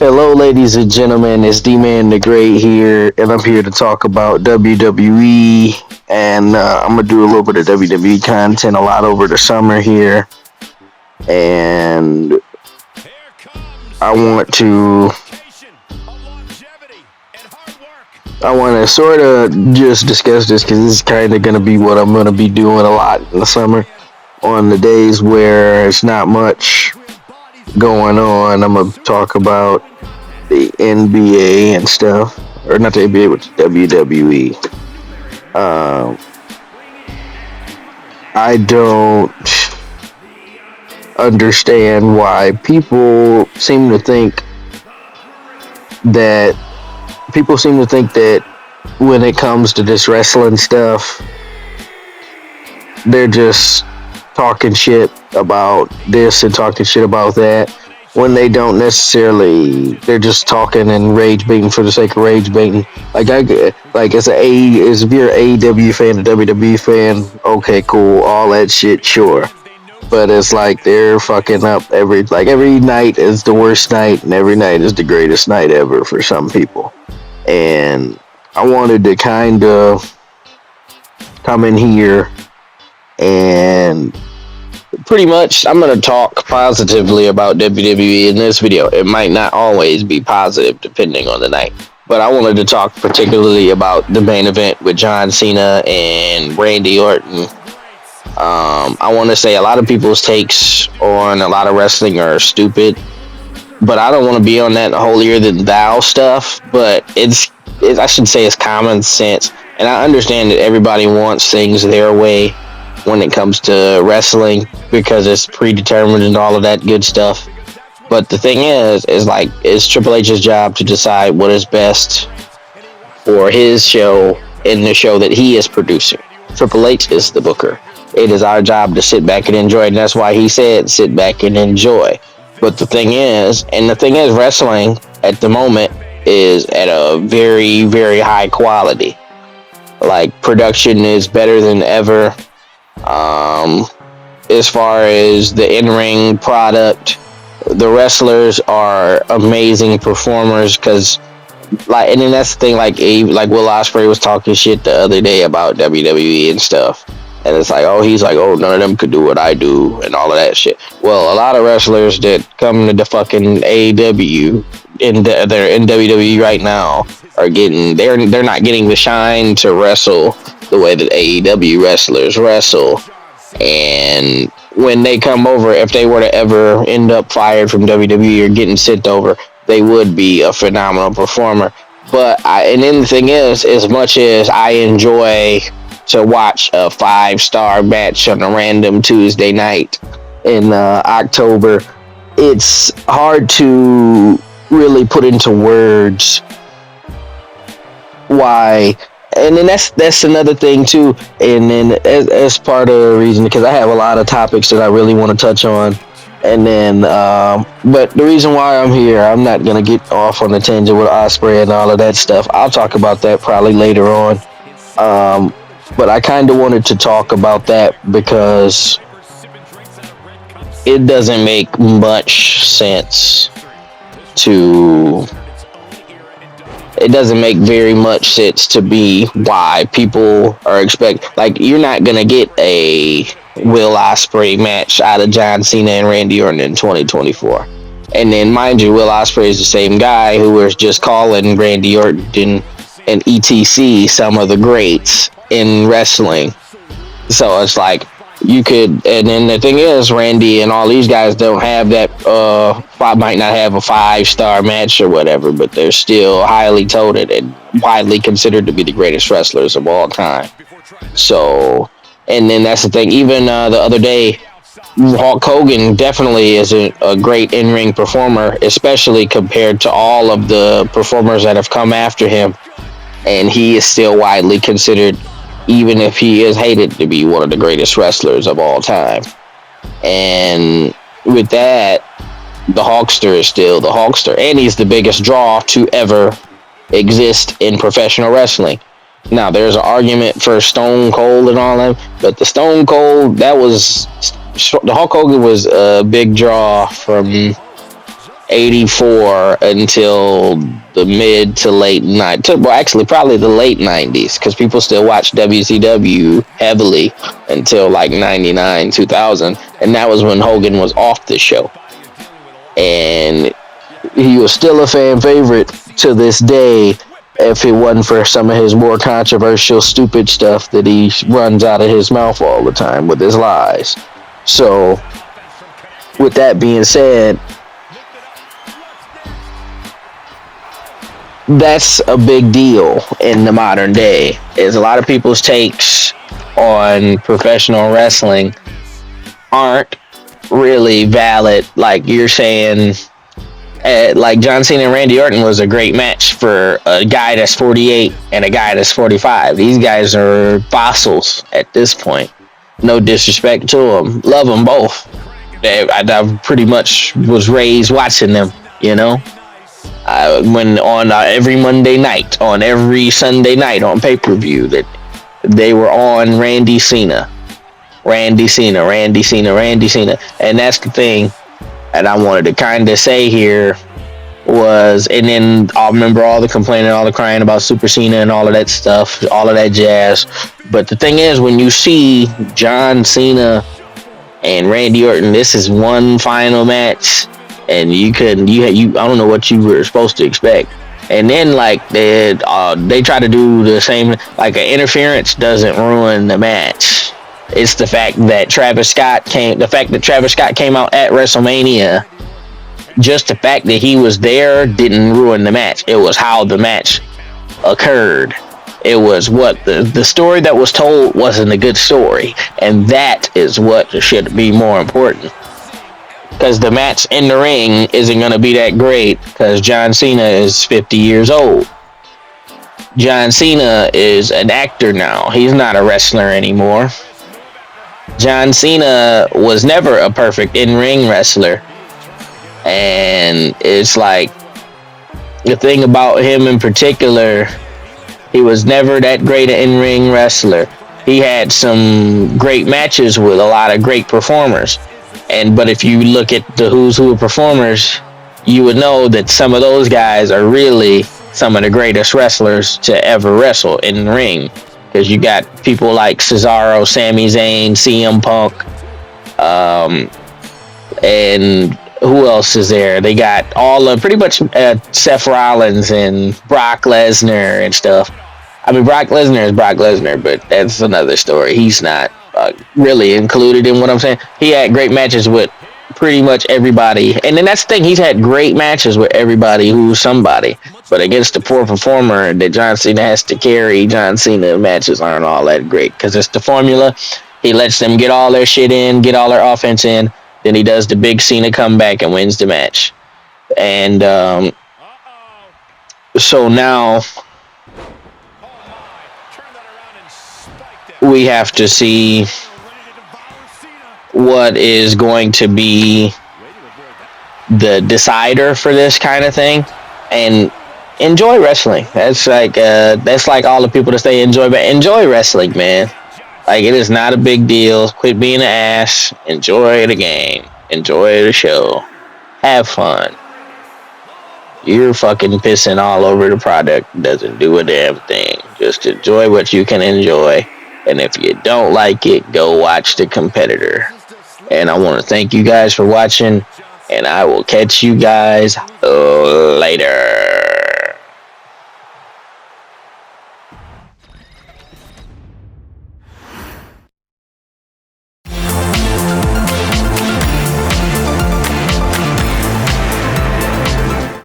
Hello, ladies and gentlemen. It's D-Man the Great here, and I'm here to talk about WWE. And I'm gonna do a little bit of WWE content a lot over the summer here, and I want to sort of just discuss this because this is kind of gonna be what I'm gonna be doing a lot in the summer on the days where it's not much going on. I'm gonna talk about the NBA and stuff, or not the NBA, but the WWE. I don't understand why people seem to think that when it comes to this wrestling stuff, they're just talking shit about this and talking shit about that, when they don't necessarily. They're just talking and rage baiting for the sake of rage baiting. If you're an AEW fan, a WWE fan, okay, cool, all that shit, sure. But it's like they're fucking up every night is the worst night, and every night is the greatest night ever for some people. And I wanted to kind of come in here and pretty much, I'm going to talk positively about WWE in this video. It might not always be positive depending on the night, but I wanted to talk particularly about the main event with John Cena and Randy Orton. I want to say a lot of people's takes on a lot of wrestling are stupid, but I don't want to be on that holier than thou stuff, but I should say it's common sense, and I understand that everybody wants things their way when it comes to wrestling because it's predetermined and all of that good stuff. But the thing is like, it's Triple H's job to decide what is best for his show and the show that he is producing. Triple H is the booker. It is our job to sit back and enjoy, and that's why he said sit back and enjoy. But the thing is wrestling at the moment is at a very, very high quality. Like, production is better than ever. As far as the in-ring product, the wrestlers are amazing performers, because and then that's the thing, like Will Ospreay was talking shit the other day about WWE and stuff, and it's like, he's like, none of them could do what I do and all of that shit. Well, a lot of wrestlers that come to the fucking AEW they're in WWE right now they're not getting the shine to wrestle the way that AEW wrestlers wrestle. And when they come over, if they were to ever end up fired from WWE or getting sent over, they would be a phenomenal performer. And then the thing is, as much as I enjoy to watch a 5-star match on a random Tuesday night in October, it's hard to really put into words why. And then that's another thing too. And then as part of the reason, because I have a lot of topics that I really want to touch on. And then, but the reason why I'm here, I'm not gonna get off on the tangent with Ospreay and all of that stuff. I'll talk about that probably later on. But I kind of wanted to talk about that because it doesn't make much sense it doesn't make very much sense to me why people are you're not gonna get a Will Ospreay match out of John Cena and Randy Orton in 2024. And then, mind you, Will Ospreay is the same guy who was just calling Randy Orton and ETC some of the greats in wrestling. So it's like, you could, and then the thing is, Randy and all these guys don't have that, might not have a 5-star match or whatever, but they're still highly touted and widely considered to be the greatest wrestlers of all time. So, and then that's the thing, even the other day, Hulk Hogan definitely is a great in-ring performer, especially compared to all of the performers that have come after him, and he is still widely considered, even if he is hated, to be one of the greatest wrestlers of all time. And with that, the Hulkster is still the Hulkster, and he's the biggest draw to ever exist in professional wrestling. Now, there's an argument for Stone Cold and all that, but the Stone Cold, the Hulk Hogan was a big draw from '84 until the mid to late '90s. Well, actually, probably the late '90s, because people still watch WCW heavily until like '99, 2000, and that was when Hogan was off the show, and he was still a fan favorite to this day. If it wasn't for some of his more controversial, stupid stuff that he runs out of his mouth all the time with his lies. So, with that being said, that's a big deal in the modern day. Is a lot of people's takes on professional wrestling aren't really valid. Like you're saying, like John Cena and Randy Orton was a great match for a guy that's 48 and a guy that's 45. These guys are fossils at this point. No disrespect to them. Love them both. I pretty much was raised watching them, you know. When on every Monday night, on every Sunday night on pay-per-view, that they were on Randy Cena. And that's the thing that I wanted to kind of say here was, and then I'll remember all the complaining, all the crying about Super Cena and all of that stuff, all of that jazz. But the thing is, when you see John Cena and Randy Orton, this is one final match, and you I don't know what you were supposed to expect. And then like they try to do the same, like an interference doesn't ruin the match. It's the fact that Travis Scott came out at WrestleMania. Just the fact that he was there didn't ruin the match. It was how the match occurred. It was what the story that was told wasn't a good story, and that is what should be more important. Because the match in the ring isn't going to be that great because John Cena is 50 years old. John Cena is an actor now. He's not a wrestler anymore. John Cena was never a perfect in-ring wrestler. And it's like, the thing about him in particular, he was never that great an in-ring wrestler. He had some great matches with a lot of great performers. But if you look at the who's who of performers, you would know that some of those guys are really some of the greatest wrestlers to ever wrestle in the ring. Because you got people like Cesaro, Sami Zayn, CM Punk, and who else is there? They got all of pretty much Seth Rollins and Brock Lesnar and stuff. I mean, Brock Lesnar is Brock Lesnar, but that's another story. He's not really included in what I'm saying. He had great matches with pretty much everybody. And then that's the thing. He's had great matches with everybody who's somebody. But against the poor performer that John Cena has to carry, John Cena matches aren't all that great. Because it's the formula. He lets them get all their shit in, get all their offense in. Then he does the big Cena comeback and wins the match. And so now we have to see what is going to be the decider for this kind of thing, and enjoy wrestling. That's like all the people that say enjoy, but enjoy wrestling, man. Like, it is not a big deal. Quit being an ass. Enjoy the game. Enjoy the show. Have fun. You're fucking pissing all over the product. Doesn't do a damn thing. Just enjoy what you can enjoy. And if you don't like it, go watch the competitor. And I want to thank you guys for watching. And I will catch you guys later.